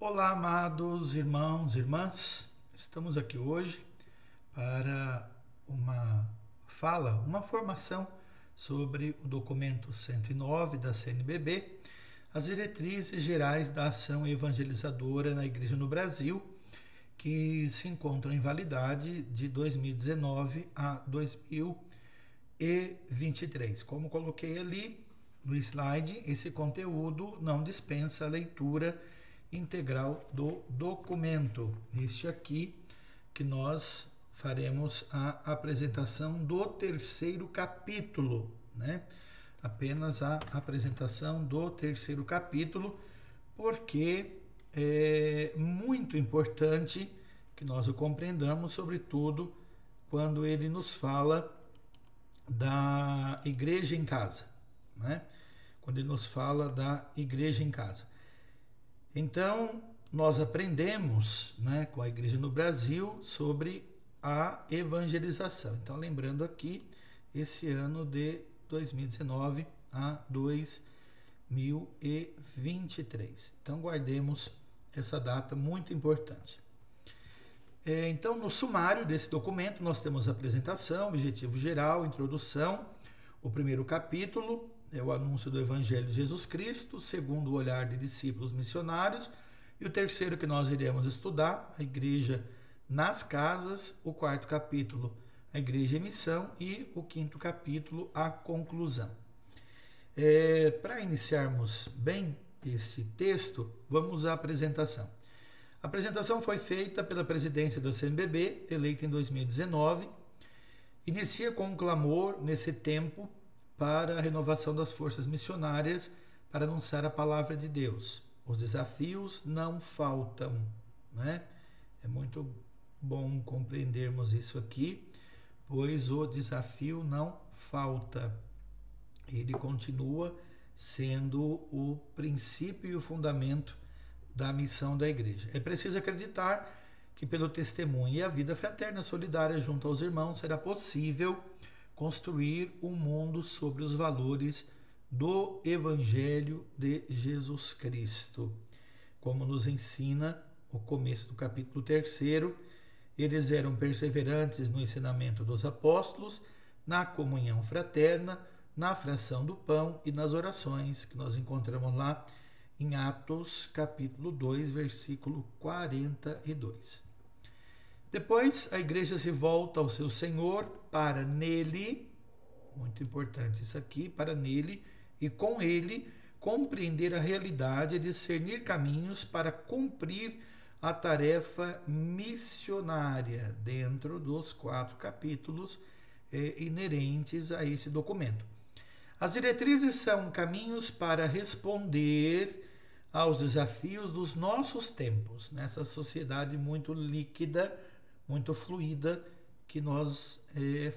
Olá, amados irmãos e irmãs. Estamos aqui hoje para uma formação sobre o documento 109 da CNBB, as diretrizes gerais da ação evangelizadora na Igreja no Brasil, que se encontram em validade de 2019 a 2023. Como coloquei ali no slide, esse conteúdo não dispensa a leitura integral do documento. Este aqui que nós faremos a apresentação do terceiro capítulo, né? Apenas a apresentação do terceiro capítulo, porque é muito importante que nós o compreendamos, sobretudo quando ele nos fala da igreja em casa, né? Quando ele nos fala da igreja em casa. Então, nós aprendemos, né, com a igreja no Brasil sobre a evangelização. Então, lembrando aqui, esse ano de 2019 a 2023. Então, guardemos essa data muito importante. Então, no sumário desse documento, nós temos a apresentação, objetivo geral, introdução, o primeiro capítulo, é o anúncio do Evangelho de Jesus Cristo, segundo o olhar de discípulos missionários, e o terceiro que nós iremos estudar, a igreja nas casas, o quarto capítulo, a igreja em missão, e o quinto capítulo, a conclusão. Para iniciarmos bem esse texto, vamos à apresentação. A apresentação foi feita pela presidência da CNBB, eleita em 2019, inicia com um clamor nesse tempo para a renovação das forças missionárias para anunciar a palavra de Deus. Os desafios não faltam, né? É muito bom compreendermos isso aqui, pois o desafio não falta. Ele continua sendo o princípio e o fundamento da missão da igreja. É preciso acreditar que pelo testemunho e a vida fraterna solidária junto aos irmãos será possível construir um mundo sobre os valores do Evangelho de Jesus Cristo. Como nos ensina o começo do capítulo 3, eles eram perseverantes no ensinamento dos apóstolos, na comunhão fraterna, na fração do pão e nas orações, que nós encontramos lá em Atos capítulo 2, versículo 42. Depois, a igreja se volta ao seu Senhor para nele, muito importante isso aqui, para nele e com ele compreender a realidade e discernir caminhos para cumprir a tarefa missionária dentro dos 4 capítulos inerentes a esse documento. As diretrizes são caminhos para responder aos desafios dos nossos tempos, nessa sociedade muito líquida, muito fluida, que nós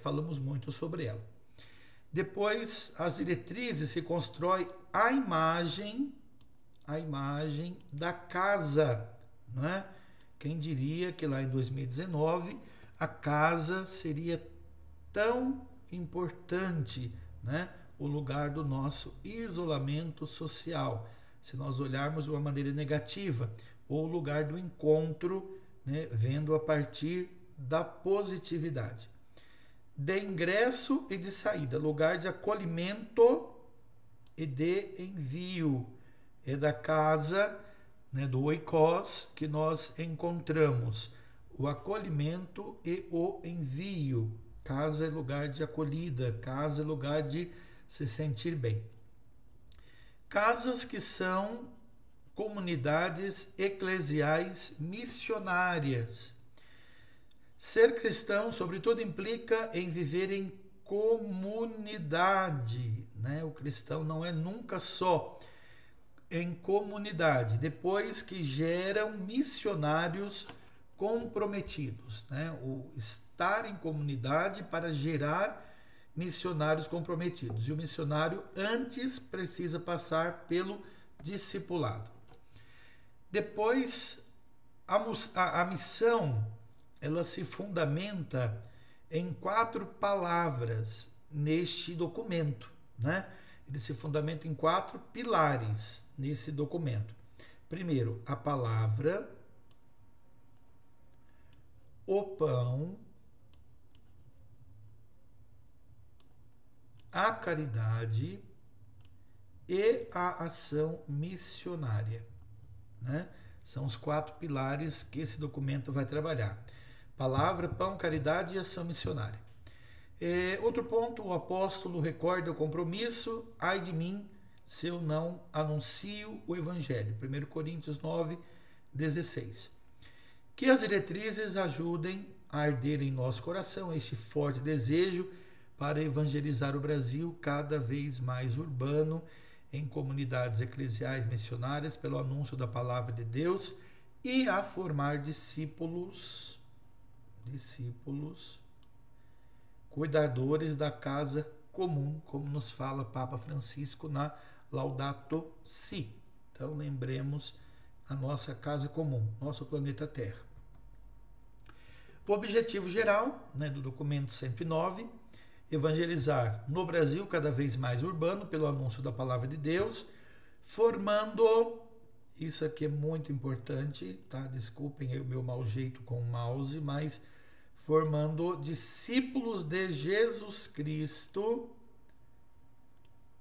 falamos muito sobre ela. Depois, as diretrizes se constrói a imagem da casa, né? Quem diria que lá em 2019 a casa seria tão importante, né? O lugar do nosso isolamento social, se nós olharmos de uma maneira negativa, ou o lugar do encontro, né, vendo a partir da positividade. De ingresso e de saída, lugar de acolhimento e de envio. É da casa, né, do oikos, que nós encontramos o acolhimento e o envio. Casa é lugar de acolhida, casa é lugar de se sentir bem. Casas que são comunidades eclesiais missionárias. Ser cristão, sobretudo, implica em viver em comunidade, né? O cristão não é nunca só, em comunidade, depois que geram missionários comprometidos, né? O estar em comunidade para gerar missionários comprometidos. E o missionário antes precisa passar pelo discipulado. Depois, a missão, ela se fundamenta em 4 palavras neste documento, né? Ele se fundamenta em 4 pilares nesse documento. Primeiro, a palavra, o pão, a caridade e a ação missionária, né? São os 4 pilares que esse documento vai trabalhar. Palavra, pão, caridade e ação missionária. Outro ponto, o apóstolo recorda o compromisso, ai de mim, se eu não anuncio o evangelho. 1 Coríntios 9, 16. Que as diretrizes ajudem a arder em nosso coração este forte desejo para evangelizar o Brasil cada vez mais urbano, em comunidades eclesiais missionárias pelo anúncio da palavra de Deus e a formar discípulos cuidadores da casa comum, como nos fala Papa Francisco na Laudato Si. Então lembremos a nossa casa comum, nosso planeta Terra. O objetivo geral, né, do documento 109, evangelizar no Brasil cada vez mais urbano pelo anúncio da palavra de Deus, formando, isso aqui é muito importante, tá? Desculpem o meu mau jeito com o mouse, mas formando discípulos de Jesus Cristo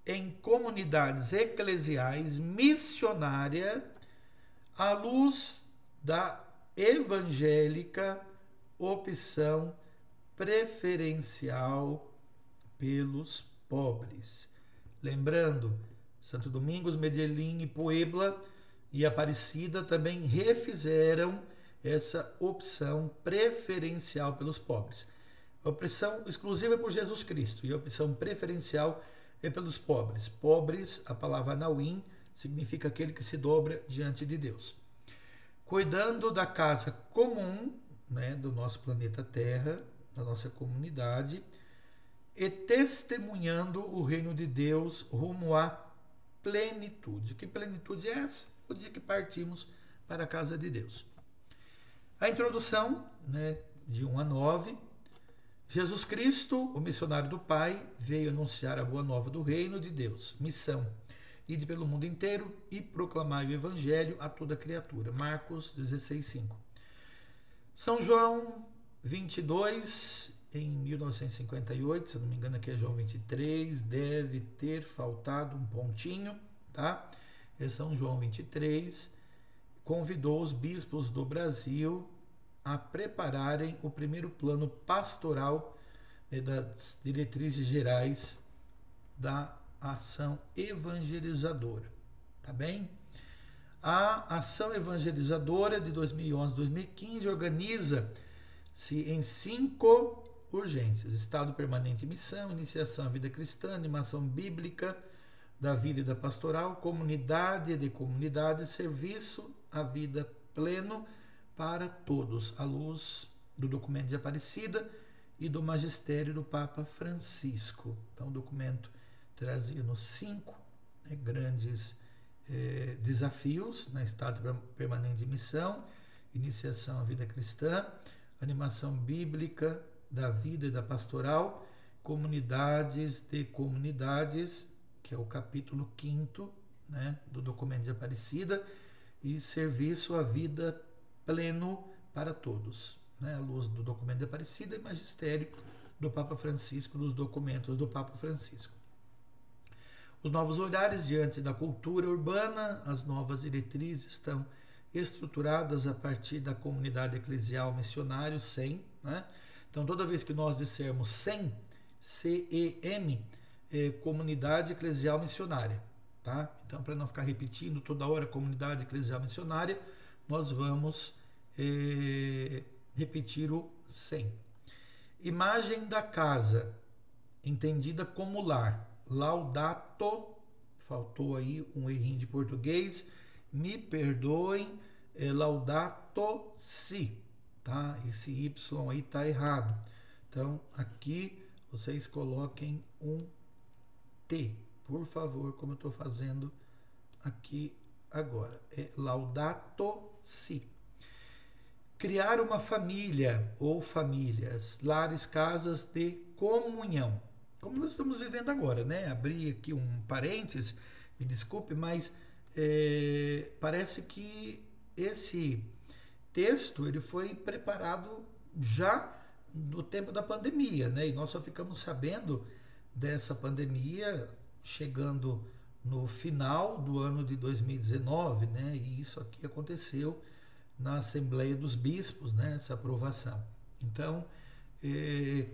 em comunidades eclesiais missionárias à luz da evangélica opção preferencial pelos pobres. Lembrando, Santo Domingos, Medellín e Puebla e Aparecida também refizeram essa opção preferencial pelos pobres. A opção exclusiva é por Jesus Cristo e a opção preferencial é pelos pobres. Pobres, a palavra Anauim, significa aquele que se dobra diante de Deus. Cuidando da casa comum, né, do nosso planeta Terra, da nossa comunidade, e testemunhando o reino de Deus rumo à plenitude. Que plenitude é essa? O dia que partimos para a casa de Deus. A introdução, né, de 1 a 9. Jesus Cristo, o missionário do Pai, veio anunciar a boa nova do reino de Deus. Missão: ide pelo mundo inteiro e proclamai o evangelho a toda criatura. Marcos 16:5. São João 22, em 1958, se não me engano aqui é João 23, deve ter faltado um pontinho, tá? É São João 23, convidou os bispos do Brasil a prepararem o primeiro plano pastoral, né, das diretrizes gerais da ação evangelizadora, tá bem? A ação evangelizadora de 2011-2015 organiza-se em 5 urgências: estado permanente e missão, iniciação à vida cristã, animação bíblica da vida e da pastoral, comunidade de comunidade, serviço à vida pleno para todos, à luz do documento de Aparecida e do magistério do Papa Francisco. Então, o documento trazia-nos 5 grandes desafios, na estado permanente de missão, iniciação à vida cristã, animação bíblica da vida e da pastoral, comunidades de comunidades, que é o capítulo 5º, né, do documento de Aparecida, e serviço à vida pleno para todos, né, à luz do documento de Aparecida e magistério do Papa Francisco, dos documentos do Papa Francisco. Os novos olhares diante da cultura urbana, as novas diretrizes estão estruturadas a partir da comunidade eclesial missionário, CEM, né? Então, toda vez que nós dissermos CEM, C-E-M, comunidade eclesial missionária, tá? Então, para não ficar repetindo toda hora comunidade eclesial missionária, nós vamos repetir o CEM. Imagem da casa, entendida como lar. Laudato, faltou aí um errinho de português, me perdoem, Laudato Si, tá? Esse Y aí tá errado. Então, aqui vocês coloquem um T, por favor, como eu estou fazendo aqui agora. É Laudato Si. Criar uma família ou famílias, lares, casas de comunhão. Como nós estamos vivendo agora, né? Abri aqui um parênteses, me desculpe, mas parece que esse texto ele foi preparado já no tempo da pandemia, né? E nós só ficamos sabendo dessa pandemia chegando no final do ano de 2019, né? E isso aqui aconteceu na Assembleia dos Bispos, né? Essa aprovação. Então,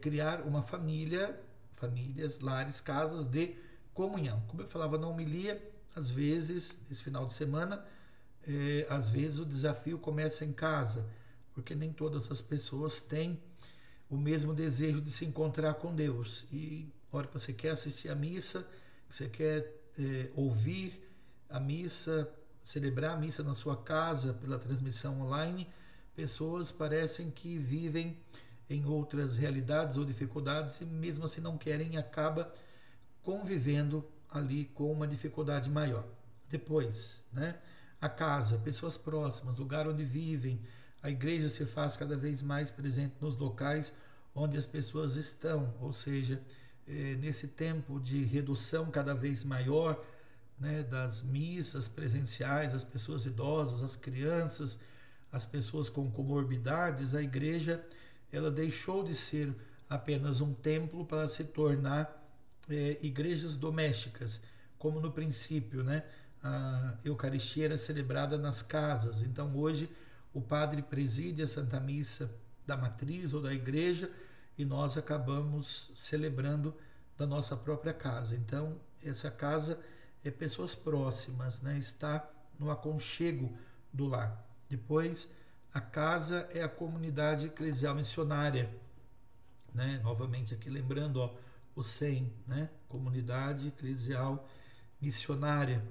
criar uma família, famílias, lares, casas de comunhão. Como eu falava na homilia, às vezes, esse final de semana, às vezes o desafio começa em casa, porque nem todas as pessoas têm o mesmo desejo de se encontrar com Deus. E a hora que você quer assistir a missa, você quer ouvir a missa, celebrar a missa na sua casa pela transmissão online, pessoas parecem que vivem em outras realidades ou dificuldades e mesmo assim não querem e acaba convivendo ali com uma dificuldade maior. Depois, né, a casa, pessoas próximas, lugar onde vivem, a igreja se faz cada vez mais presente nos locais onde as pessoas estão, ou seja, nesse tempo de redução cada vez maior, né, das missas presenciais, as pessoas idosas, as crianças, as pessoas com comorbidades, a igreja ela deixou de ser apenas um templo para se tornar igrejas domésticas, como no princípio, né? A Eucaristia era celebrada nas casas. Então hoje o padre preside a Santa Missa da matriz ou da igreja e nós acabamos celebrando da nossa própria casa. Então essa casa é pessoas próximas, né? Está no aconchego do lar. Depois a casa é a comunidade eclesial missionária, né? Novamente aqui lembrando, ó, o SEM, né? Comunidade eclesial missionária,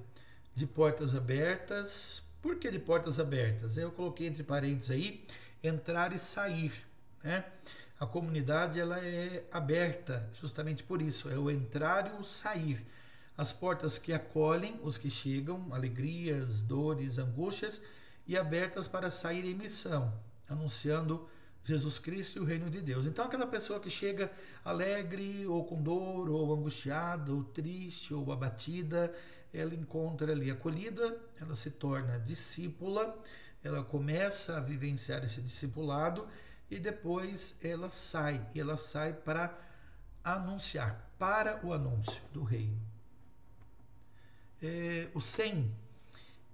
de portas abertas. Por que de portas abertas? Eu coloquei entre parênteses aí, entrar e sair, né? A comunidade ela é aberta justamente por isso, é o entrar e o sair. As portas que acolhem os que chegam, alegrias, dores, angústias, e abertas para sair em missão, anunciando Jesus Cristo e o reino de Deus. Então aquela pessoa que chega alegre, ou com dor, ou angustiada, ou triste, ou abatida, ela encontra ali acolhida, ela se torna discípula, ela começa a vivenciar esse discipulado e depois ela sai para anunciar, para o anúncio do reino. O SEM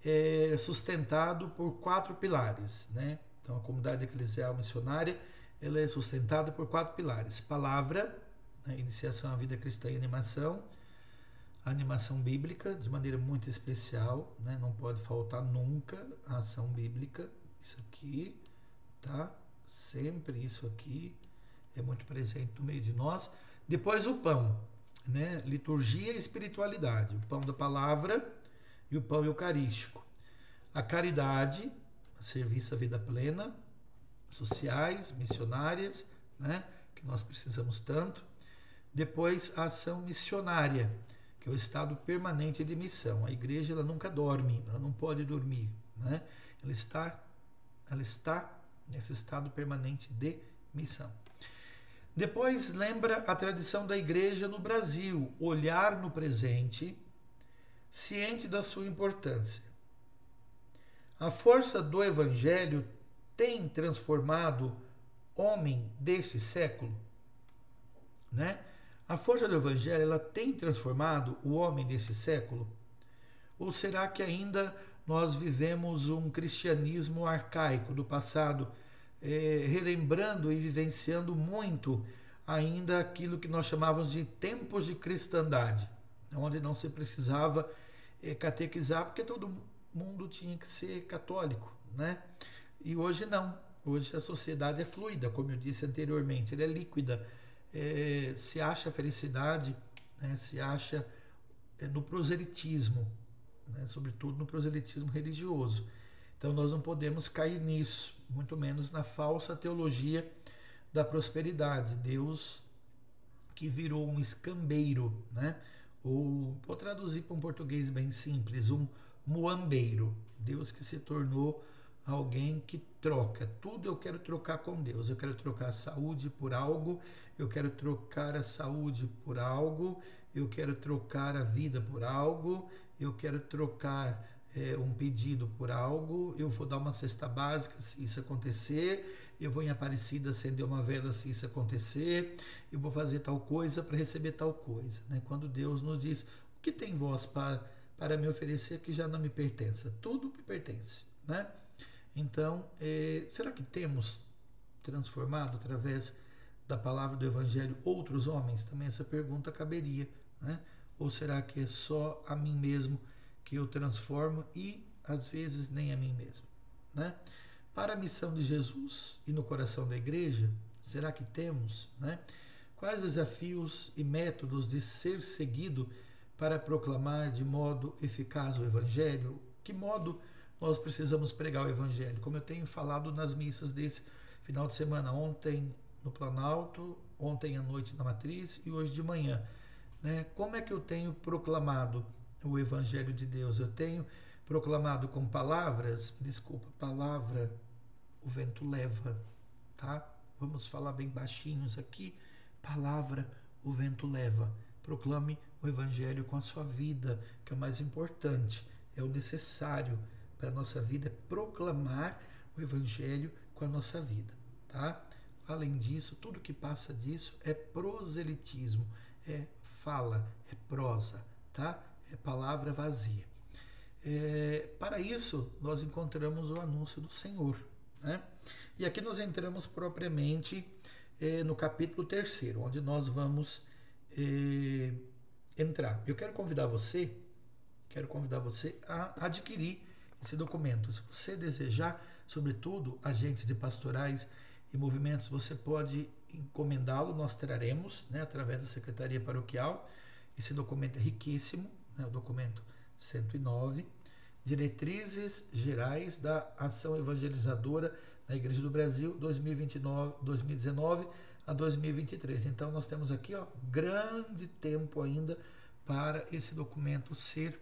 é sustentado por 4 pilares, né? Então a comunidade eclesial missionária ela é sustentada por 4 pilares: palavra, né? Iniciação à vida cristã e animação, a animação bíblica de maneira muito especial, né? Não pode faltar nunca a ação bíblica, isso aqui, tá? Sempre isso aqui é muito presente no meio de nós. Depois o pão, né? Liturgia e espiritualidade, o pão da palavra e o pão eucarístico. A caridade, a serviço à vida plena, sociais, missionárias, né? Que nós precisamos tanto. Depois a ação missionária, que é o estado permanente de missão. A igreja ela nunca dorme, ela não pode dormir, né? Ela está nesse estado permanente de missão. Depois lembra a tradição da igreja no Brasil, olhar no presente, ciente da sua importância. A força do Evangelho tem transformado homem desse século, né? A força do Evangelho ela tem transformado o homem desse século? Ou será que ainda nós vivemos um cristianismo arcaico do passado, relembrando e vivenciando muito ainda aquilo que nós chamávamos de tempos de cristandade, onde não se precisava catequizar, porque todo mundo tinha que ser católico, né? E hoje não. Hoje a sociedade é fluida, como eu disse anteriormente, ela é líquida. Se acha felicidade, né? Se acha no proselitismo, né? Sobretudo no proselitismo religioso. Então nós não podemos cair nisso, muito menos na falsa teologia da prosperidade. Deus que virou um escambeiro, né? Ou, vou traduzir para um português bem simples, um muambeiro. Deus que se tornou alguém que troca. Tudo eu quero trocar com Deus. Eu quero trocar a saúde por algo, eu quero trocar a saúde por algo, eu quero trocar a vida por algo, eu quero trocar um pedido por algo, eu vou dar uma cesta básica se isso acontecer, eu vou em Aparecida acender uma vela se isso acontecer, eu vou fazer tal coisa para receber tal coisa. Né? Quando Deus nos diz, o que tem vós para me oferecer que já não me pertence? Tudo me pertence. Né? Então, será que temos transformado através da palavra do Evangelho outros homens? Também essa pergunta caberia. Né? Ou será que é só a mim mesmo que eu transformo e às vezes nem a mim mesmo? Né? Para a missão de Jesus e no coração da igreja, será que temos? Né? Quais desafios e métodos de ser seguido para proclamar de modo eficaz o Evangelho? Que modo nós precisamos pregar o Evangelho? Como eu tenho falado nas missas desse final de semana, ontem no Planalto, ontem à noite na Matriz e hoje de manhã. Né? Como é que eu tenho proclamado o Evangelho de Deus? Eu tenho proclamado com palavras, palavra o vento leva, tá? Vamos falar bem baixinhos aqui, palavra o vento leva. Proclame o Evangelho com a sua vida, que é o mais importante, é o necessário para a nossa vida, é proclamar o Evangelho com a nossa vida, tá? Além disso, tudo que passa disso é proselitismo, é fala, é prosa, tá? É palavra vazia. Para isso, nós encontramos o anúncio do Senhor. Né? E aqui nós entramos propriamente no capítulo 3, onde nós vamos entrar. Eu quero convidar você a adquirir esse documento. Se você desejar, sobretudo, agentes de pastorais e movimentos, você pode encomendá-lo, nós traremos, né, através da Secretaria Paroquial. Esse documento é riquíssimo, né, o documento 109, Diretrizes Gerais da Ação Evangelizadora na Igreja do Brasil, 2019 a 2023. Então, nós temos aqui grande tempo ainda para esse documento ser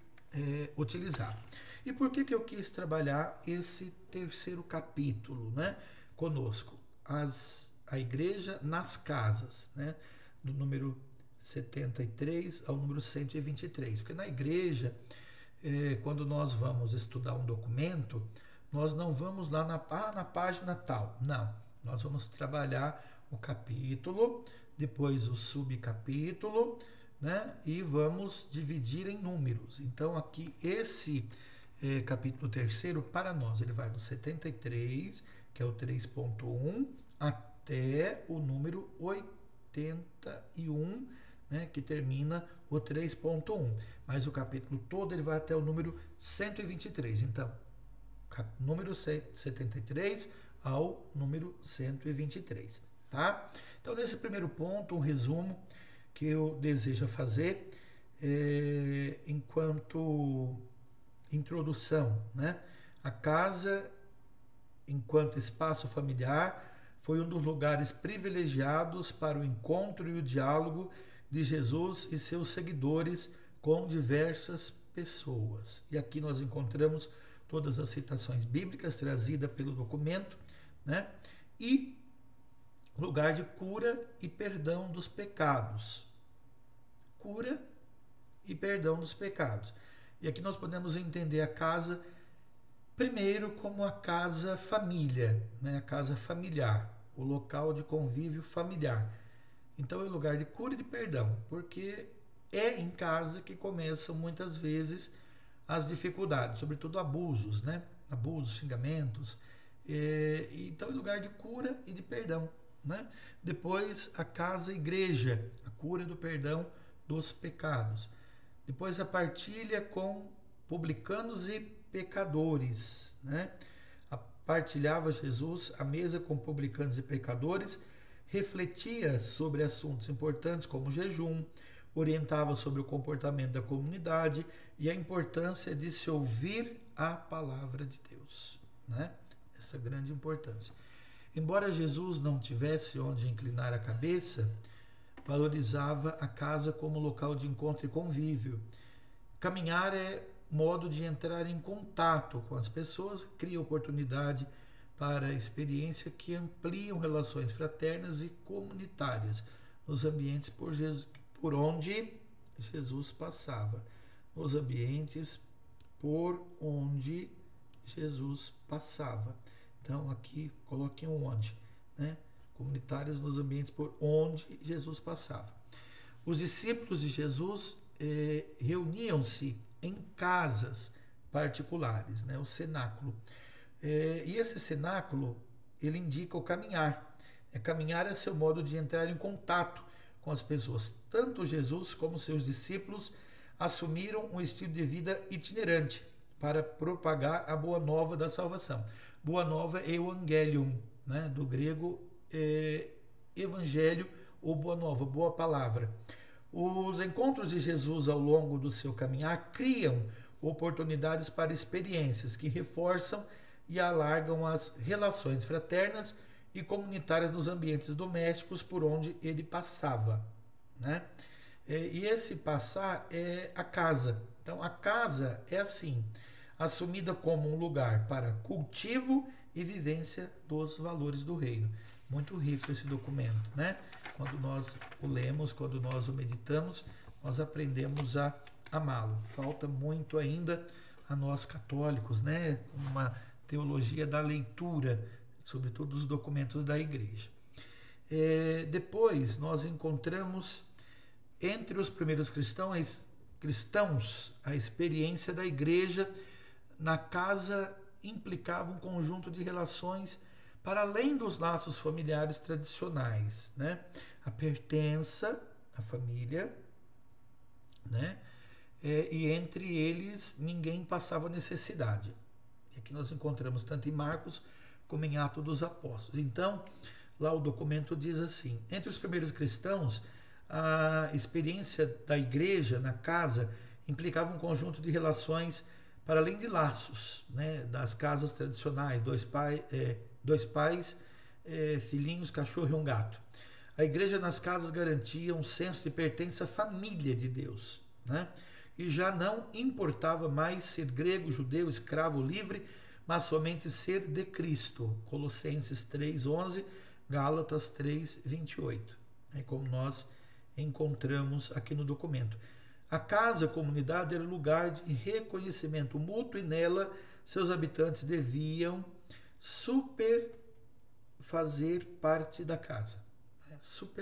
utilizado. E por que eu quis trabalhar esse 3º capítulo, né, conosco? A igreja nas casas, né, do número 73 ao número 123. Porque na igreja, quando nós vamos estudar um documento, nós não vamos lá na página tal. Não, nós vamos trabalhar o capítulo, depois o subcapítulo, né, e vamos dividir em números. Então aqui esse capítulo 3º, para nós, ele vai do 73, que é o 3.1, até o número 81, né, que termina o 3.1. Mas o capítulo todo ele vai até o número 123. Então, número 73 ao número 123. Tá? Então, nesse primeiro ponto, um resumo que eu desejo fazer enquanto introdução, né? A casa, enquanto espaço familiar, foi um dos lugares privilegiados para o encontro e o diálogo de Jesus e seus seguidores com diversas pessoas. E aqui nós encontramos todas as citações bíblicas trazidas pelo documento, né? E lugar de cura e perdão dos pecados. Cura e perdão dos pecados. E aqui nós podemos entender a casa primeiro como a casa família, né? A casa familiar, o local de convívio familiar. Então é lugar de cura e de perdão, porque é em casa que começam muitas vezes as dificuldades, sobretudo abusos, né? Abusos, xingamentos. Então é lugar de cura e de perdão, né? Depois a casa-igreja, a cura do perdão dos pecados. Depois a partilha com publicanos e pecadores, né? Partilhava Jesus a mesa com publicanos e pecadores, refletia sobre assuntos importantes como jejum, orientava sobre o comportamento da comunidade e a importância de se ouvir a palavra de Deus, né? Essa grande importância. Embora Jesus não tivesse onde inclinar a cabeça, valorizava a casa como local de encontro e convívio. Caminhar é modo de entrar em contato com as pessoas, cria oportunidade para a experiência que ampliam relações fraternas e comunitárias nos ambientes por onde Jesus passava, nos ambientes por onde Jesus passava. Então, aqui, coloquem um onde, né? Comunitárias nos ambientes por onde Jesus passava. Os discípulos de Jesus reuniam-se em casas particulares, né? O cenáculo. E esse cenáculo, ele indica o caminhar. Caminhar é seu modo de entrar em contato com as pessoas. Tanto Jesus como seus discípulos assumiram um estilo de vida itinerante para propagar a boa nova da salvação. Boa nova é evangelium, né? Do grego evangelho ou boa nova, boa palavra. Os encontros de Jesus ao longo do seu caminhar criam oportunidades para experiências que reforçam e alargam as relações fraternas e comunitárias nos ambientes domésticos por onde ele passava, né? E esse passar é a casa. Então, a casa é assim, assumida como um lugar para cultivo e vivência dos valores do reino. Muito rico esse documento, né? Quando nós o lemos, quando nós o meditamos, nós aprendemos a amá-lo. Falta muito ainda a nós católicos, né? Uma teologia da leitura, sobretudo os documentos da igreja. Depois nós encontramos entre os primeiros cristãos a experiência da igreja na casa implicava um conjunto de relações para além dos laços familiares tradicionais, né? A pertença à família, né? E entre eles ninguém passava necessidade. E aqui nós encontramos tanto em Marcos como em Atos dos Apóstolos. Então, lá o documento diz assim: entre os primeiros cristãos, a experiência da igreja na casa implicava um conjunto de relações para além de laços, né, das casas tradicionais, dois pais, filhinhos, cachorro e um gato. A igreja nas casas garantia um senso de pertença à família de Deus, né? E já não importava mais ser grego, judeu, escravo, livre, mas somente ser de Cristo. Colossenses 3:11, Gálatas 3:28, como nós encontramos aqui no documento. A casa, a comunidade, era lugar de reconhecimento mútuo e nela seus habitantes deviam fazer parte da casa.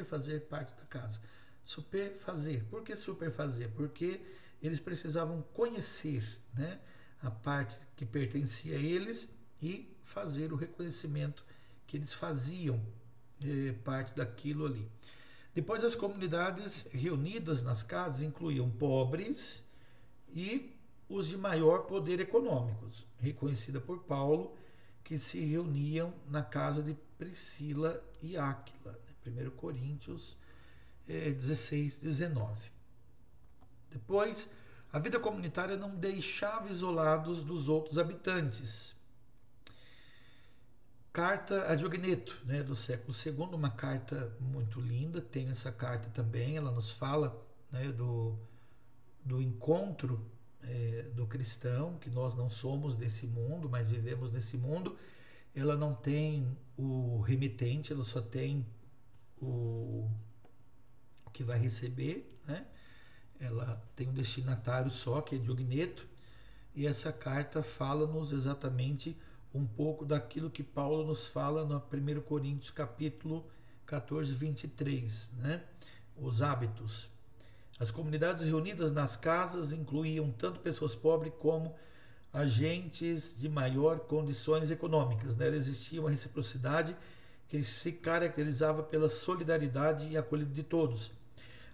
Fazer parte da casa. Superfazer. Por que superfazer? Porque eles precisavam conhecer, né, a parte que pertencia a eles e fazer o reconhecimento que eles faziam parte daquilo ali. Depois, as comunidades reunidas nas casas incluíam pobres e os de maior poder econômico, reconhecida por Paulo, que se reuniam na casa de Priscila e Áquila, 1 Coríntios 16:19. Depois, a vida comunitária não deixava isolados dos outros habitantes. Carta a Diogneto, né, do século II, uma carta muito linda. Tenho essa carta também, ela nos fala, né, do encontro do cristão, que nós não somos desse mundo, mas vivemos nesse mundo. Ela não tem o remetente, ela só tem o que vai receber, né? Ela tem um destinatário só, que é Diogneto, e essa carta fala-nos exatamente um pouco daquilo que Paulo nos fala no 1 Coríntios capítulo 14:23, né? Os hábitos. As comunidades reunidas nas casas incluíam tanto pessoas pobres como agentes de maior condições econômicas, né? Existia uma reciprocidade que se caracterizava pela solidariedade e acolhida de todos.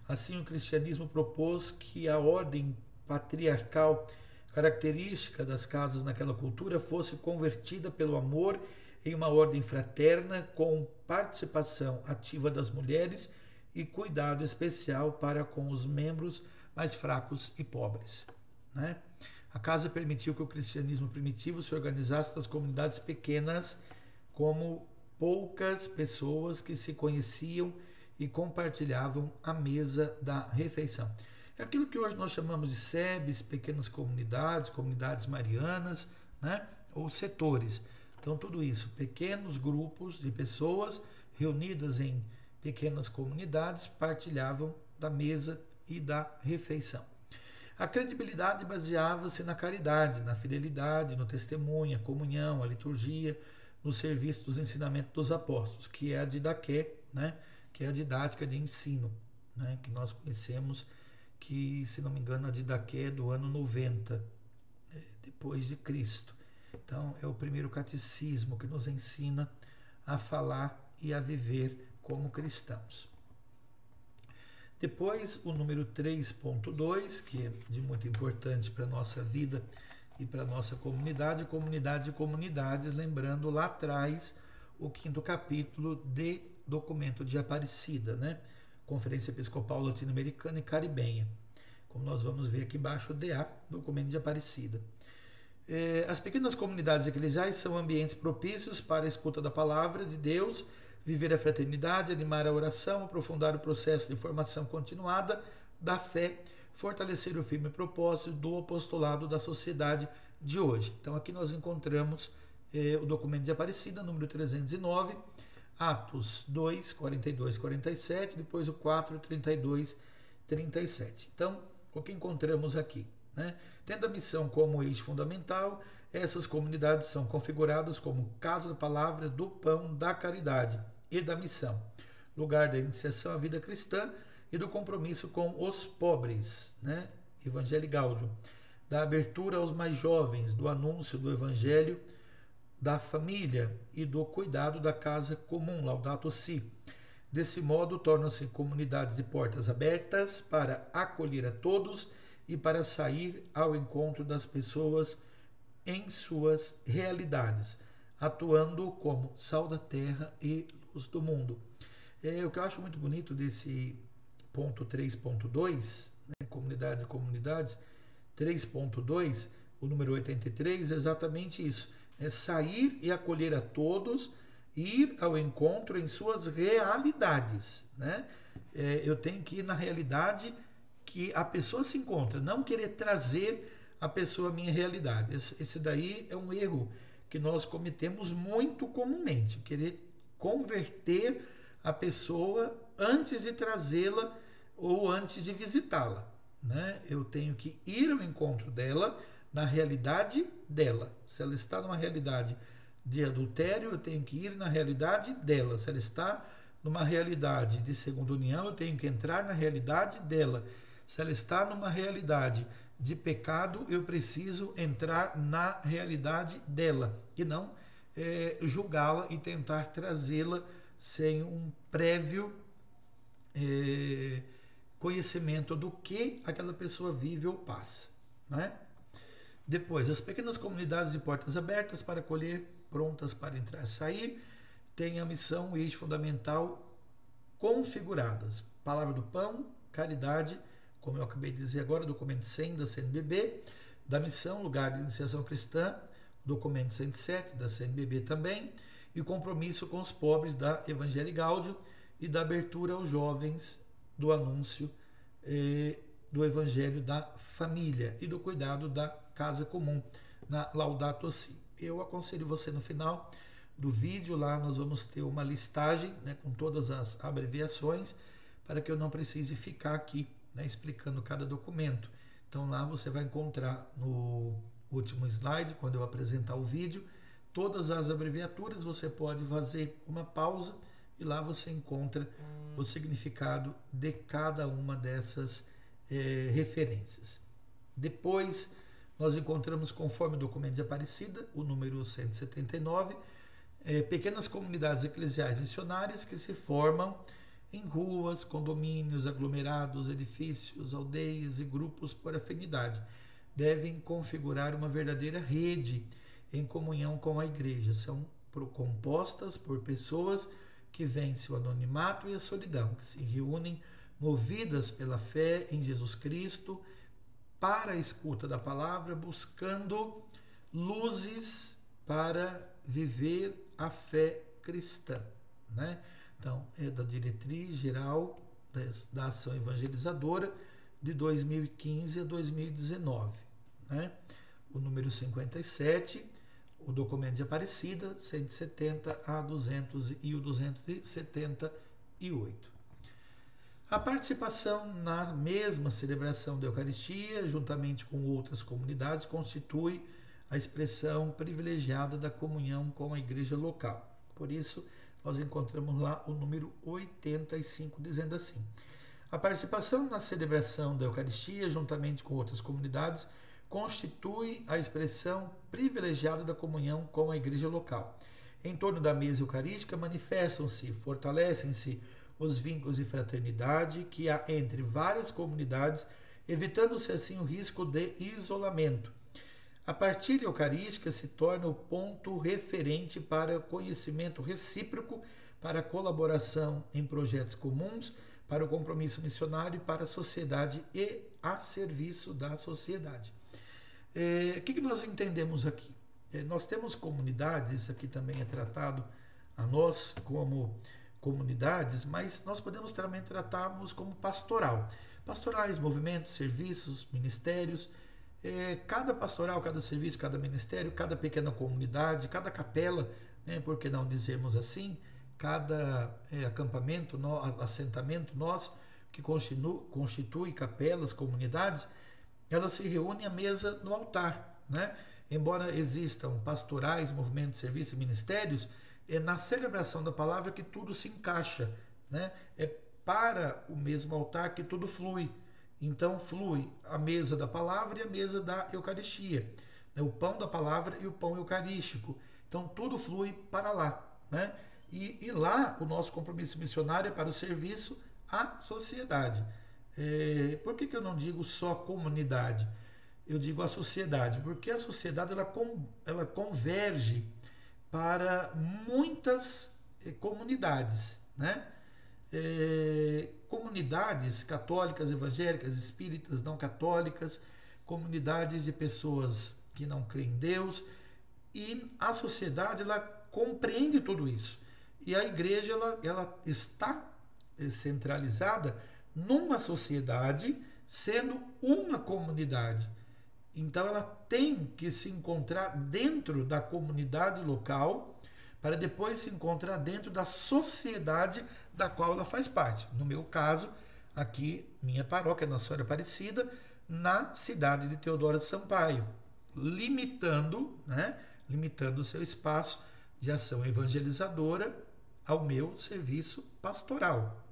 Assim, o cristianismo propôs que a ordem patriarcal característica das casas naquela cultura fosse convertida pelo amor em uma ordem fraterna com participação ativa das mulheres e cuidado especial para com os membros mais fracos e pobres, né? A casa permitiu que o cristianismo primitivo se organizasse nas comunidades pequenas, como poucas pessoas que se conheciam e compartilhavam a mesa da refeição. É aquilo que hoje nós chamamos de SEBs, pequenas comunidades, comunidades marianas, né? Ou setores. Então, tudo isso, pequenos grupos de pessoas reunidas em pequenas comunidades partilhavam da mesa e da refeição. A credibilidade baseava-se na caridade, na fidelidade, no testemunho, a comunhão, a liturgia, no serviço dos ensinamentos dos apóstolos, que é a didaqué, né? Que é a didática de ensino, né? Que nós conhecemos, que, se não me engano, a didaqué é do ano 90, depois de Cristo. Então, é o primeiro catecismo que nos ensina a falar e a viver como cristãos. Depois, o número 3.2, que é de muito importante para a nossa vida e para a nossa comunidade, comunidade de comunidades, lembrando lá atrás o 5º capítulo de Documento de Aparecida, né? Conferência Episcopal Latino-Americana e Caribenha. Como nós vamos ver aqui embaixo, DA, Documento de Aparecida. As pequenas comunidades eclesiais são ambientes propícios para a escuta da palavra de Deus, viver a fraternidade, animar a oração, aprofundar o processo de formação continuada da fé, fortalecer o firme propósito do apostolado da sociedade de hoje. Então aqui nós encontramos o Documento de Aparecida, número 309, Atos 2, 42, 47, depois o 4, 32, 37. Então, o que encontramos aqui? Né? Tendo a missão como eixo fundamental, essas comunidades são configuradas como casa da palavra, do pão, da caridade e da missão, lugar da iniciação à vida cristã e do compromisso com os pobres, né? Evangelho Gáudio, da abertura aos mais jovens, do anúncio do evangelho, da família e do cuidado da casa comum, Laudato Si. Desse modo, tornam-se comunidades de portas abertas para acolher a todos e para sair ao encontro das pessoas em suas realidades, atuando como sal da terra e luz do mundo. O que eu acho muito bonito desse ponto 3.2, né, comunidade de comunidades, 3.2, o número 83, é exatamente isso. É sair e acolher a todos, ir ao encontro em suas realidades, né? Eu tenho que ir na realidade que a pessoa se encontra, não querer trazer a pessoa à minha realidade. Esse daí é um erro que nós cometemos muito comumente, querer converter a pessoa antes de trazê-la ou antes de visitá-la, né? Eu tenho que ir ao encontro dela na realidade dela. Se ela está numa realidade de adultério, eu tenho que ir na realidade dela. Se ela está numa realidade de segunda união, eu tenho que entrar na realidade dela. Se ela está numa realidade de pecado, eu preciso entrar na realidade dela, e não julgá-la e tentar trazê-la sem um prévio conhecimento do que aquela pessoa vive ou passa, né? Depois, as pequenas comunidades de portas abertas para acolher, prontas para entrar e sair, têm a missão e eixo fundamental configuradas. Palavra do pão, caridade, como eu acabei de dizer agora, documento 100 da CNBB, da missão, lugar de iniciação cristã, documento 107 da CNBB também, e o compromisso com os pobres da Evangelho Gáudio e da abertura aos jovens do anúncio do Evangelho da família e do cuidado da casa comum, na Laudato Si. Eu aconselho você no final do vídeo, lá nós vamos ter uma listagem, né, com todas as abreviações, para que eu não precise ficar aqui, né, explicando cada documento. Então lá você vai encontrar no último slide, quando eu apresentar o vídeo, todas as abreviaturas. Você pode fazer uma pausa e lá você encontra o significado de cada uma dessas referências. Depois nós encontramos, conforme o documento de Aparecida, o número 179, pequenas comunidades eclesiais missionárias que se formam em ruas, condomínios, aglomerados, edifícios, aldeias e grupos por afinidade. Devem configurar uma verdadeira rede em comunhão com a igreja. São compostas por pessoas que vencem o anonimato e a solidão, que se reúnem movidas pela fé em Jesus Cristo para a escuta da palavra, buscando luzes para viver a fé cristã, né? Então, é da diretriz geral da ação evangelizadora de 2015 a 2019, né? O número 57, o documento de Aparecida, 170 a 200 e o 278. A participação na mesma celebração da Eucaristia, juntamente com outras comunidades, constitui a expressão privilegiada da comunhão com a igreja local. Por isso, nós encontramos lá o número 85, dizendo assim: a participação na celebração da Eucaristia, juntamente com outras comunidades, constitui a expressão privilegiada da comunhão com a igreja local. Em torno da mesa eucarística manifestam-se, fortalecem-se os vínculos de fraternidade que há entre várias comunidades, evitando-se assim o risco de isolamento. A partilha eucarística se torna o ponto referente para o conhecimento recíproco, para a colaboração em projetos comuns, para o compromisso missionário e para a sociedade e a serviço da sociedade. O que nós entendemos aqui? Nós temos comunidades, isso aqui também é tratado a nós como comunidades, mas nós podemos também tratarmos como pastoral. Pastorais, movimentos, serviços, ministérios. Cada pastoral, cada serviço, cada ministério, cada pequena comunidade, cada capela, por que não dizermos assim, cada acampamento, assentamento nosso, que constitui capelas, comunidades, elas se reúnem à mesa no altar, né? Embora existam pastorais, movimentos, serviços e ministérios, é na celebração da palavra que tudo se encaixa, né? É para o mesmo altar que tudo flui. Então flui a mesa da palavra e a mesa da Eucaristia, né? O pão da palavra e o pão eucarístico. Então tudo flui para lá, né? E lá o nosso compromisso missionário é para o serviço à sociedade. Por que eu não digo só comunidade? Eu digo a sociedade, porque a sociedade ela converge para muitas comunidades, né? Comunidades católicas, evangélicas, espíritas, não católicas, comunidades de pessoas que não creem em Deus, e a sociedade ela compreende tudo isso. E a igreja ela está centralizada numa sociedade, sendo uma comunidade. Então ela tem que se encontrar dentro da comunidade local para depois se encontrar dentro da sociedade da qual ela faz parte. No meu caso, aqui, minha paróquia, Nossa Senhora Aparecida, na cidade de Teodoro de Sampaio, limitando o seu espaço de ação evangelizadora ao meu serviço pastoral,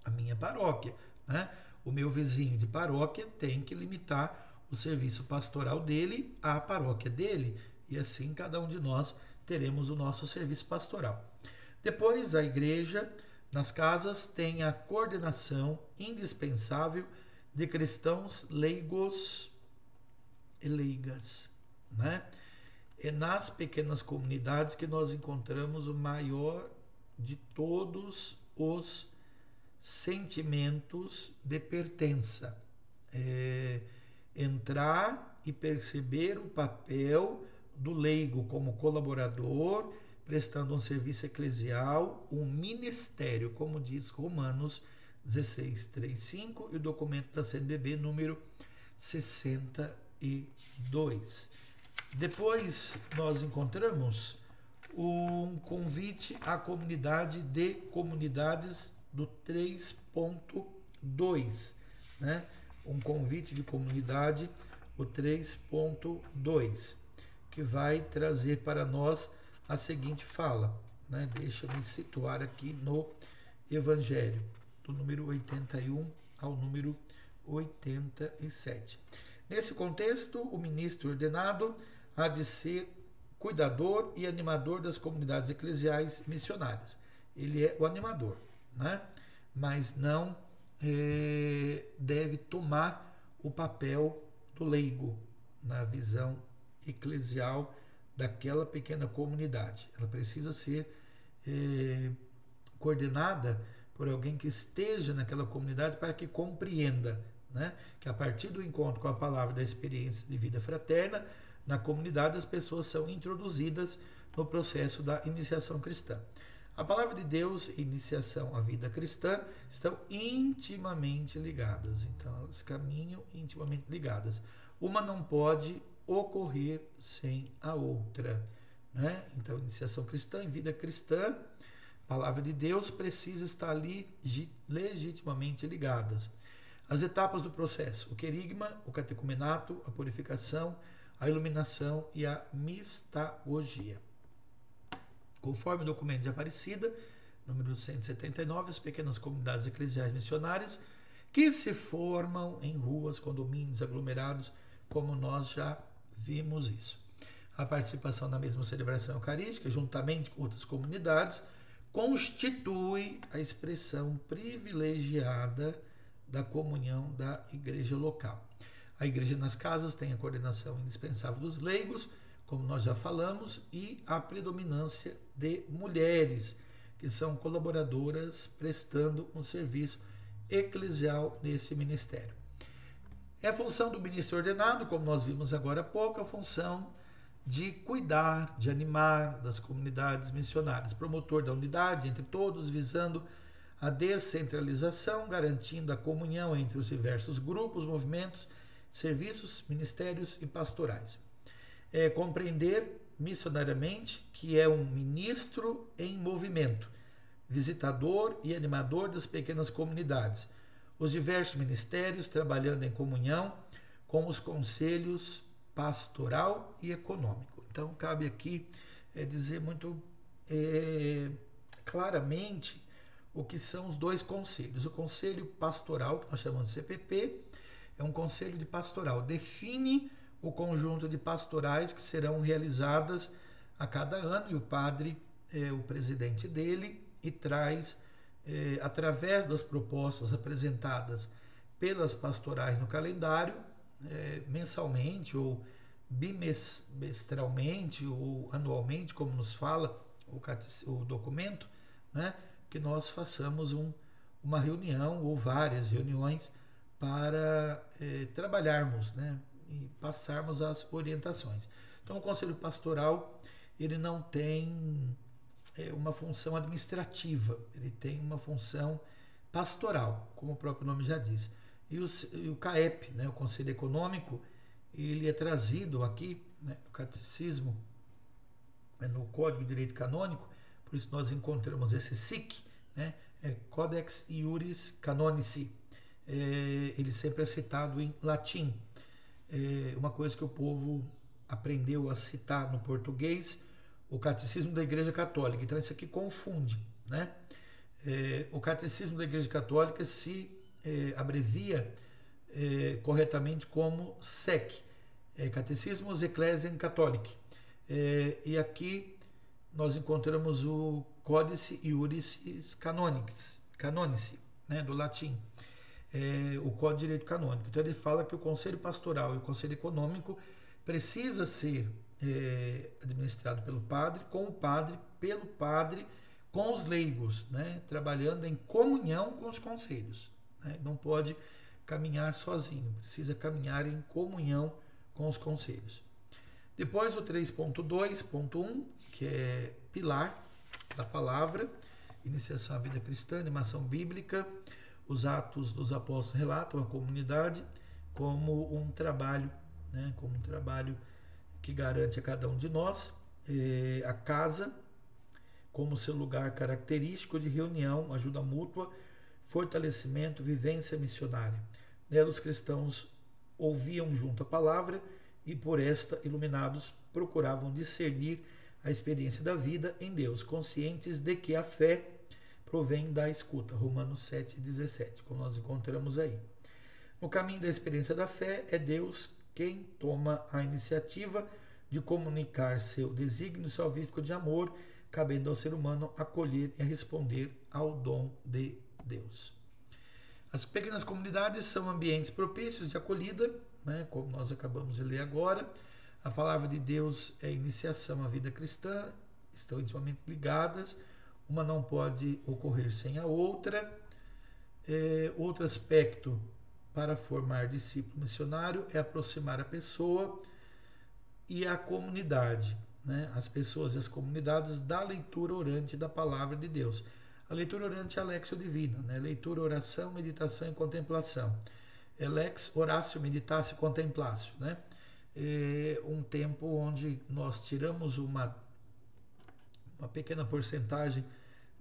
a minha paróquia, né? O meu vizinho de paróquia tem que limitar o serviço pastoral dele à paróquia dele, e assim cada um de nós teremos o nosso serviço pastoral. Depois, a igreja, nas casas, tem a coordenação indispensável de cristãos leigos e leigas, né? É nas pequenas comunidades que nós encontramos o maior de todos os sentimentos de pertença. Entrar e perceber o papel do leigo como colaborador, prestando um serviço eclesial, um ministério, como diz Romanos 16, 3, 5 e o documento da CNBB número 62. Depois nós encontramos um convite à comunidade de comunidades do 3.2, né? Um convite de comunidade, o 3.2, que vai trazer para nós a seguinte fala, né? Deixa eu me situar aqui no Evangelho, do número 81 ao número 87. Nesse contexto, o ministro ordenado há de ser cuidador e animador das comunidades eclesiais e missionárias. Ele é o animador, né? Mas não deve tomar o papel do leigo na visão eclesial daquela pequena comunidade. Ela precisa ser coordenada por alguém que esteja naquela comunidade para que compreenda, né? Que a partir do encontro com a palavra da experiência de vida fraterna, na comunidade as pessoas são introduzidas no processo da iniciação cristã. A palavra de Deus e iniciação à vida cristã estão intimamente ligadas, então elas caminham intimamente ligadas. Uma não pode ocorrer sem a outra, né? Então, iniciação cristã e vida cristã A palavra de Deus precisa estar ali legitimamente ligadas. As etapas do processo: o querigma, o catecumenato, a purificação, a iluminação e a mistagogia. Conforme o documento de Aparecida, número 179, as pequenas comunidades eclesiais missionárias que se formam em ruas, condomínios, aglomerados, como nós já vimos isso. A participação na mesma celebração eucarística, juntamente com outras comunidades, constitui a expressão privilegiada da comunhão da igreja local. A igreja nas casas tem a coordenação indispensável dos leigos, como nós já falamos, e a predominância de mulheres, que são colaboradoras prestando um serviço eclesial nesse ministério. É a função do ministro ordenado, como nós vimos agora há pouco, a função de cuidar, de animar das comunidades missionárias, promotor da unidade entre todos, visando a descentralização, garantindo a comunhão entre os grupos, movimentos, serviços, ministérios e pastorais. Compreender missionariamente que é um ministro em movimento, visitador e animador das pequenas comunidades, os diversos ministérios trabalhando em comunhão com os conselhos pastoral e econômico. Então, cabe aqui dizer muito claramente o que são os dois conselhos. O conselho pastoral, que nós chamamos de CPP, é um conselho de pastoral, define o conjunto de pastorais que serão realizadas a cada ano, e o padre é o presidente dele e traz, através das propostas apresentadas pelas pastorais no calendário, mensalmente ou bimestralmente ou anualmente, como nos fala o documento, né, que nós façamos uma reunião ou várias reuniões para trabalharmos, né, e passarmos as orientações. Então, o Conselho Pastoral, ele não tem uma função administrativa, ele tem uma função pastoral, como o próprio nome já diz. E o CAEP, né, o Conselho Econômico, ele é trazido aqui, né, no Catecismo, no Código de Direito Canônico, por isso nós encontramos esse SIC, né, Codex Iuris Canonici. Ele sempre é citado em latim. Uma coisa que o povo aprendeu a citar no português, o Catecismo da Igreja Católica. Então isso aqui confunde, né? O Catecismo da Igreja Católica se abrevia corretamente como SEC, Catecismus Ecclesiae Catholic. E aqui nós encontramos o Codice Iuris Canonici, né, do latim. O Código de Direito Canônico. Então ele fala que o Conselho Pastoral e o Conselho Econômico precisa ser administrado pelo padre, pelo padre, com os leigos, né, trabalhando em comunhão com os conselhos, né, não pode caminhar sozinho, precisa caminhar em comunhão com os conselhos. Depois o 3.2.1, que é pilar da palavra, iniciação à vida cristã, animação bíblica. Os Atos dos Apóstolos relatam a comunidade como um trabalho, né, como um trabalho que garante a cada um de nós a casa como seu lugar característico de reunião, ajuda mútua, fortalecimento, vivência missionária. Nela os cristãos ouviam junto a palavra e por esta, iluminados, procuravam discernir a experiência da vida em Deus, conscientes de que a fé provém da escuta, Romanos 7,17, como nós encontramos aí. No caminho da experiência da fé, é Deus quem toma a iniciativa de comunicar seu desígnio salvífico de amor, cabendo ao ser humano acolher e responder ao dom de Deus. As pequenas comunidades são ambientes propícios de acolhida, né, como nós acabamos de ler agora. A palavra de Deus é iniciação à vida cristã, estão intimamente ligadas, uma não pode ocorrer sem a outra. Outro aspecto para formar discípulo missionário é aproximar a pessoa e a comunidade, né? As pessoas e as comunidades da leitura orante da palavra de Deus. A leitura orante é a Lexio Divina, né? Leitura, oração, meditação e contemplação. Lex, Horatio, Meditatio, Contemplatio, né? Um tempo onde nós tiramos uma pequena porcentagem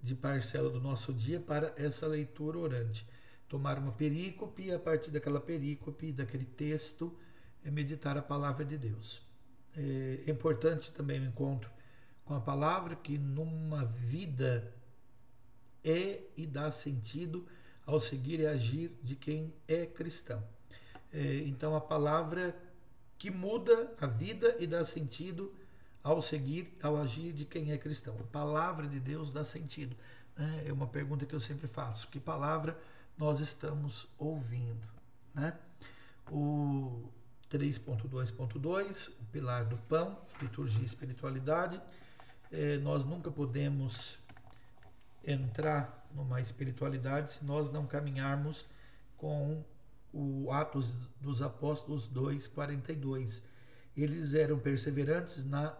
de parcela do nosso dia para essa leitura orante. Tomar uma perícope e a partir daquela perícope, daquele texto, meditar a palavra de Deus. É importante também o encontro com a palavra, que numa vida é e dá sentido ao seguir e agir de quem é cristão. Então a palavra que muda a vida e dá sentido ao seguir, ao agir de quem é cristão. A palavra de Deus dá sentido. É uma pergunta que eu sempre faço. Que palavra nós estamos ouvindo? Né? O 3.2.2, o pilar do pão, liturgia e espiritualidade. Nós nunca podemos entrar numa espiritualidade se nós não caminharmos com o Atos dos Apóstolos 2:42. Eles eram perseverantes na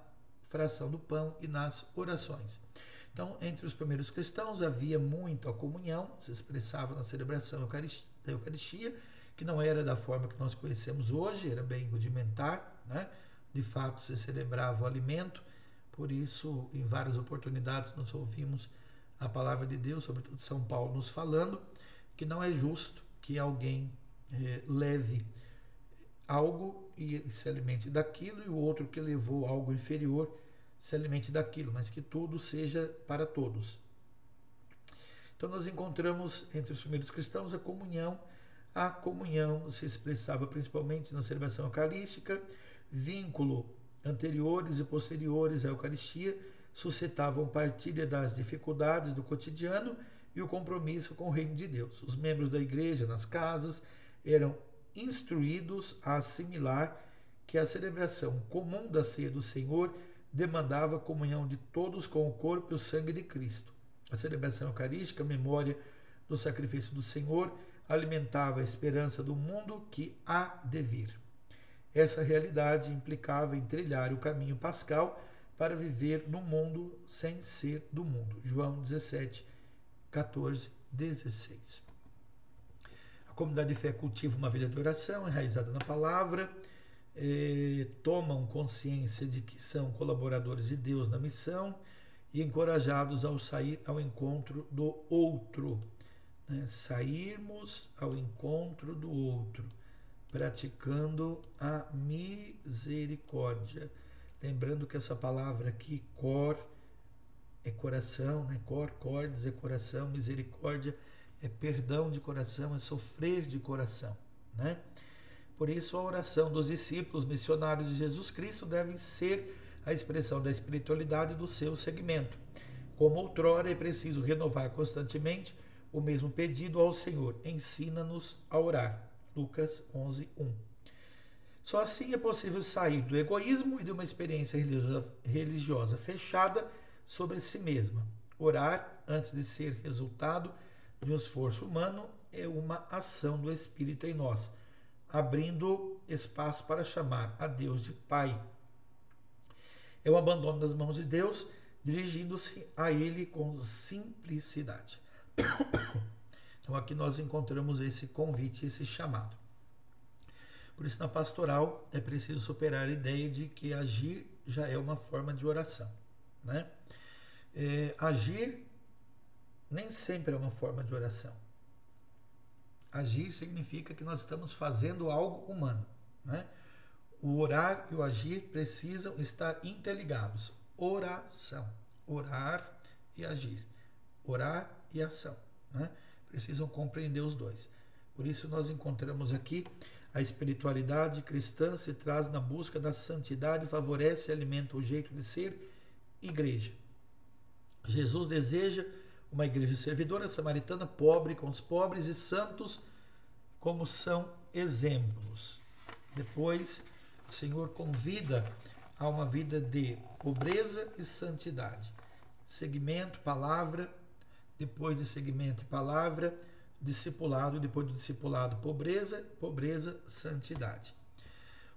fração do pão e nas orações. Então, entre os primeiros cristãos havia muito a comunhão, se expressava na celebração da Eucaristia, que não era da forma que nós conhecemos hoje, era bem rudimentar, né? De fato, se celebrava o alimento, por isso, em várias oportunidades, nós ouvimos a palavra de Deus, sobretudo São Paulo, nos falando que não é justo que alguém leve algo e se alimente daquilo, e o outro que levou algo inferior se alimente daquilo, mas que tudo seja para todos. Então nós encontramos entre os primeiros cristãos a comunhão. A comunhão se expressava principalmente na celebração eucarística, vínculo anteriores e posteriores à Eucaristia suscitavam partilha das dificuldades do cotidiano e o compromisso com o reino de Deus. Os membros da igreja nas casas eram instruídos a assimilar que a celebração comum da ceia do Senhor demandava a comunhão de todos com o corpo e o sangue de Cristo. A celebração eucarística, a memória do sacrifício do Senhor, alimentava a esperança do mundo que há de vir. Essa realidade implicava em trilhar o caminho pascal para viver no mundo sem ser do mundo. João 17, 14, 16. A comunidade de fé cultiva uma vida de oração enraizada na palavra, tomam consciência de que são colaboradores de Deus na missão e encorajados ao sair ao encontro do outro. Né? Sairmos ao encontro do outro, praticando a misericórdia. Lembrando que essa palavra aqui, cor, é coração, né? Cordes é coração, misericórdia é perdão de coração, é sofrer de coração, né? Por isso, a oração dos discípulos missionários de Jesus Cristo deve ser a expressão da espiritualidade do seu segmento. Como outrora, é preciso renovar constantemente o mesmo pedido ao Senhor. Ensina-nos a orar. Lucas 11:1. Só assim é possível sair do egoísmo e de uma experiência religiosa fechada sobre si mesma. Orar, antes de ser resultado de um esforço humano, é uma ação do Espírito em nós, abrindo espaço para chamar a Deus de Pai. É o abandono das mãos de Deus, dirigindo-se a Ele com simplicidade. Então aqui nós encontramos esse convite, esse chamado. Por isso, na pastoral, é preciso superar a ideia de que agir já é uma forma de oração, né? Agir nem sempre é uma forma de oração. Agir significa que nós estamos fazendo algo humano, né? O orar e o agir precisam estar interligados. Oração, orar e agir, orar e ação, né? Precisam compreender os dois. Por isso nós encontramos aqui a espiritualidade cristã se traz na busca da santidade, favorece e alimenta o jeito de ser igreja. Jesus deseja uma igreja servidora, samaritana, pobre com os pobres e santos como são exemplos. Depois, o Senhor convida a uma vida de pobreza e santidade. Segmento, palavra, depois de segmento e palavra, discipulado, depois do discipulado, pobreza, santidade.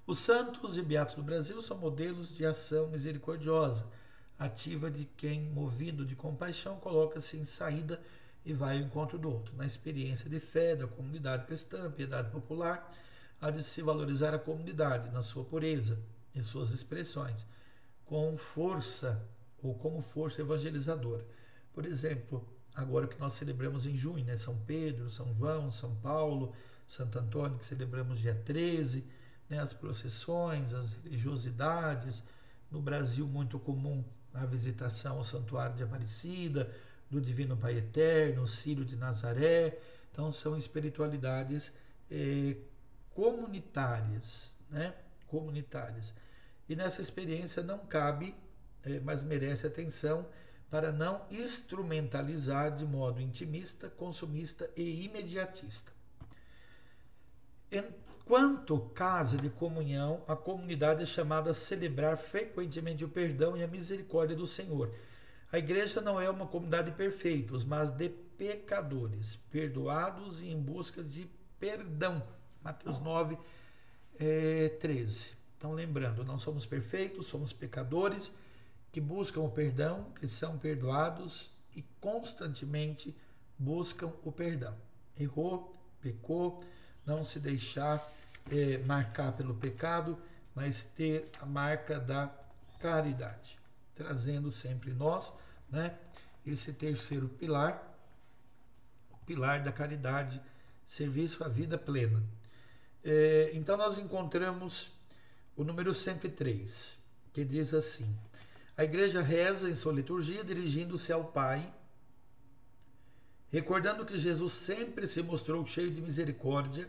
Os santos e beatos do Brasil são modelos de ação misericordiosa, ativa de quem, movido de compaixão, coloca-se em saída e vai ao encontro do outro. Na experiência de fé da comunidade cristã, piedade popular, há de se valorizar a comunidade na sua pureza, em suas expressões, com força ou como força evangelizadora. Por exemplo, agora que nós celebramos em junho, né? São Pedro, São João, São Paulo, Santo Antônio, que celebramos dia 13, né? As procissões, as religiosidades. No Brasil, muito comum a visitação ao Santuário de Aparecida, do Divino Pai Eterno, Círio de Nazaré. Então, são espiritualidades comunitárias, né? Comunitárias. E nessa experiência não cabe, mas merece atenção, para não instrumentalizar de modo intimista, consumista e imediatista. Enquanto casa de comunhão, a comunidade é chamada a celebrar frequentemente o perdão e a misericórdia do Senhor. A igreja não é uma comunidade de perfeitos, mas de pecadores, perdoados e em busca de perdão. Mateus 9, 13. Então, lembrando, não somos perfeitos, somos pecadores que buscam o perdão, que são perdoados e constantemente buscam o perdão. Errou, pecou, não se deixar marcar pelo pecado, mas ter a marca da caridade, trazendo sempre nós, né, esse terceiro pilar, o pilar da caridade, serviço à vida plena. Então nós encontramos o número 103, que diz assim: a igreja reza em sua liturgia dirigindo-se ao Pai, recordando que Jesus sempre se mostrou cheio de misericórdia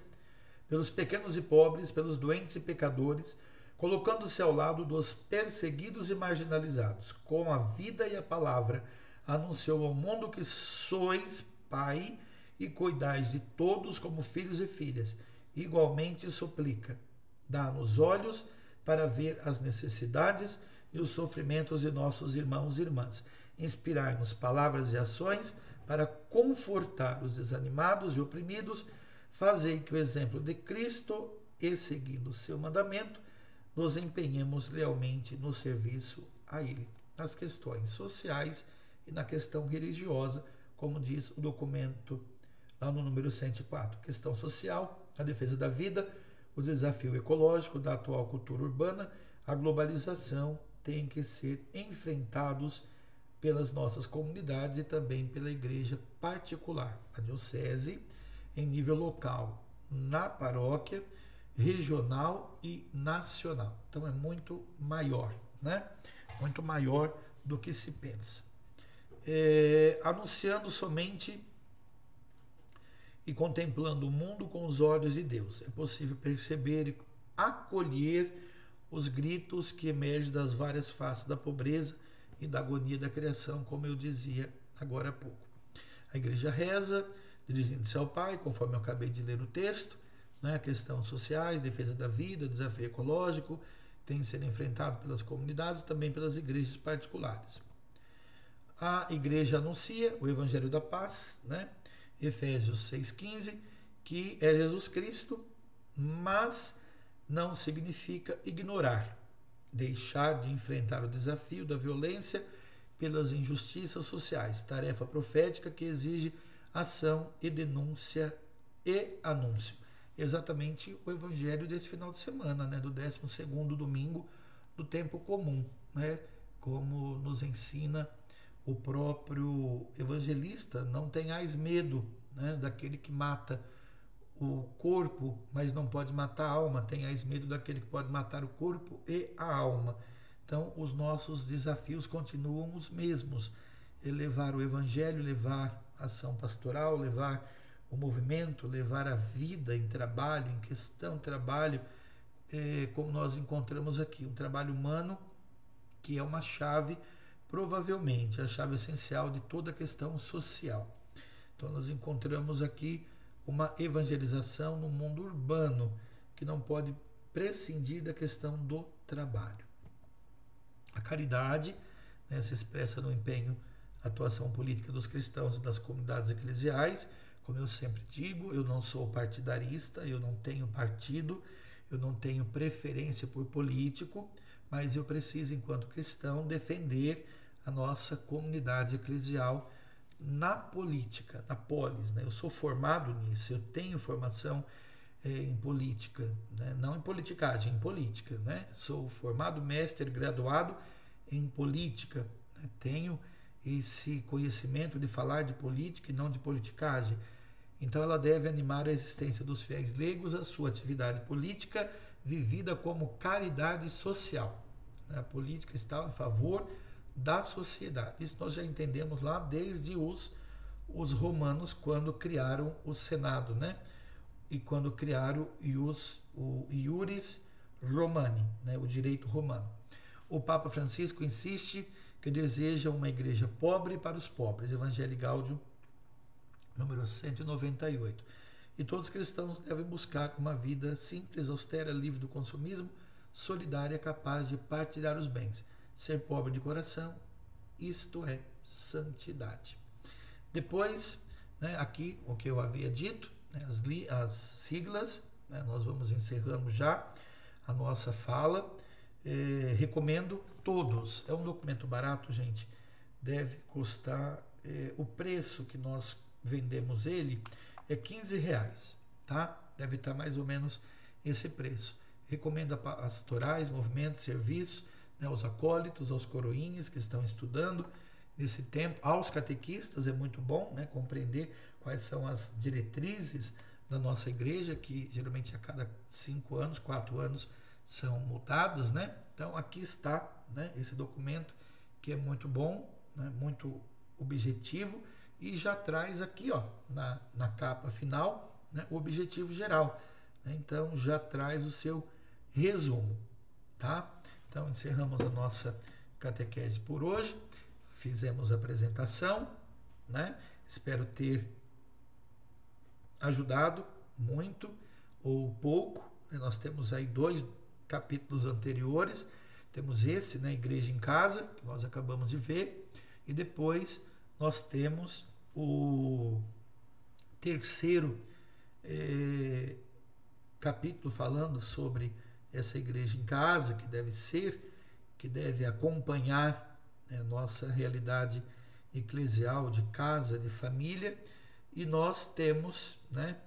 pelos pequenos e pobres, pelos doentes e pecadores, colocando-se ao lado dos perseguidos e marginalizados. Com a vida e a palavra, anunciou ao mundo que sois Pai e cuidais de todos como filhos e filhas. Igualmente suplica: dá-nos olhos para ver as necessidades e os sofrimentos de nossos irmãos e irmãs. Inspirai-nos palavras e ações para confortar os desanimados e oprimidos. Fazei que o exemplo de Cristo e, seguindo o seu mandamento, nos empenhemos lealmente no serviço a Ele, nas questões sociais e na questão religiosa, como diz o documento lá no número 104. Questão social, a defesa da vida, o desafio ecológico da atual cultura urbana, a globalização, têm que ser enfrentados pelas nossas comunidades e também pela igreja particular, a diocese, em nível local, na paróquia, regional e nacional. Então é muito maior, né? Muito maior do que se pensa. Anunciando somente e contemplando o mundo com os olhos de Deus, é possível perceber e acolher os gritos que emergem das várias faces da pobreza e da agonia da criação, como eu dizia agora há pouco. A igreja reza, dirigindo-se ao Pai, conforme eu acabei de ler o texto, né? Questões sociais, defesa da vida, desafio ecológico, tem que ser enfrentado pelas comunidades e também pelas igrejas particulares. A igreja anuncia o Evangelho da Paz, né? Efésios 6,15, que é Jesus Cristo, mas não significa ignorar, deixar de enfrentar o desafio da violência pelas injustiças sociais, tarefa profética que exige ação e denúncia e anúncio. Exatamente o evangelho desse final de semana, né, do 12º domingo do tempo comum, né, como nos ensina o próprio evangelista: não tenhais medo, né, daquele que mata o corpo, mas não pode matar a alma. Tenhais medo daquele que pode matar o corpo e a alma. Então, os nossos desafios continuam os mesmos: levar o evangelho, levar a ação pastoral, levar o movimento, levar a vida em trabalho, em questão trabalho, como nós encontramos aqui, um trabalho humano que é uma chave, provavelmente a chave essencial de toda a questão social. Então, nós encontramos aqui uma evangelização no mundo urbano que não pode prescindir da questão do trabalho. A caridade, né, se expressa no empenho, atuação política dos cristãos e das comunidades eclesiais. Como eu sempre digo, eu não sou partidarista, eu não tenho partido, eu não tenho preferência por político, mas eu preciso, enquanto cristão, defender a nossa comunidade eclesial na política, na polis, né? Eu sou formado nisso, eu tenho formação em política, né? Não em politicagem, em política, né? Sou formado, mestre, graduado em política, né? Tenho esse conhecimento de falar de política e não de politicagem. Então ela deve animar a existência dos fiéis leigos, a sua atividade política vivida como caridade social. A política está em favor da sociedade. Isso nós já entendemos lá desde os romanos, quando criaram o Senado, né? E quando criaram o iuris romani, né? O direito romano. O Papa Francisco insiste que deseja uma igreja pobre para os pobres, Evangelii Gaudium, número 198. E todos os cristãos devem buscar uma vida simples, austera, livre do consumismo, solidária, capaz de partilhar os bens. Ser pobre de coração, isto é santidade. Depois, né, aqui o que eu havia dito, né, as siglas, né, nós vamos encerrando já a nossa fala. Recomendo todos. É um documento barato, gente. Deve custar, o preço que nós vendemos ele é R$15, tá? Deve estar mais ou menos esse preço. Recomendo a pastorais, movimentos, serviços, né, aos acólitos, aos coroinhas que estão estudando nesse tempo, aos catequistas. É muito bom, né, compreender quais são as diretrizes da nossa igreja, que geralmente a cada 5 anos, 4 anos são mudadas, né? Então aqui está, né, esse documento que é muito bom, né, muito objetivo, e já traz aqui, ó, na capa final, né, o objetivo geral, né? Então já traz o seu resumo, tá? Então encerramos a nossa catequese por hoje, fizemos a apresentação, né? Espero ter ajudado muito ou pouco, né? Nós temos aí 2 capítulos anteriores, temos esse, né, Igreja em Casa, que nós acabamos de ver, e depois nós temos o terceiro capítulo falando sobre essa igreja em casa, que deve acompanhar, né, nossa realidade eclesial de casa, de família, e nós temos, né,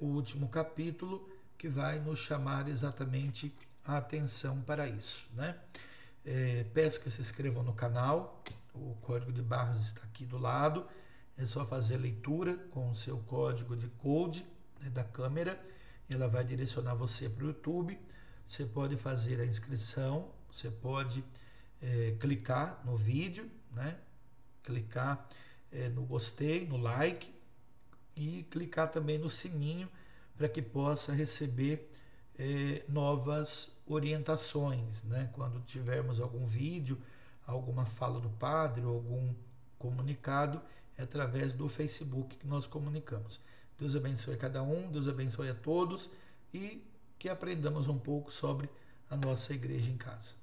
o último capítulo que vai nos chamar exatamente a atenção para isso, né? Peço que se inscrevam no canal, o código de barras está aqui do lado, é só fazer a leitura com o seu código de code, né, da câmera, ela vai direcionar você para o YouTube. Você pode fazer a inscrição, você pode clicar no vídeo, né? Clicar no gostei, no like, e clicar também no sininho para que possa receber novas orientações, né? Quando tivermos algum vídeo, alguma fala do padre, ou algum comunicado, é através do Facebook que nós comunicamos. Deus abençoe cada um, Deus abençoe a todos, e que aprendamos um pouco sobre a nossa igreja em casa.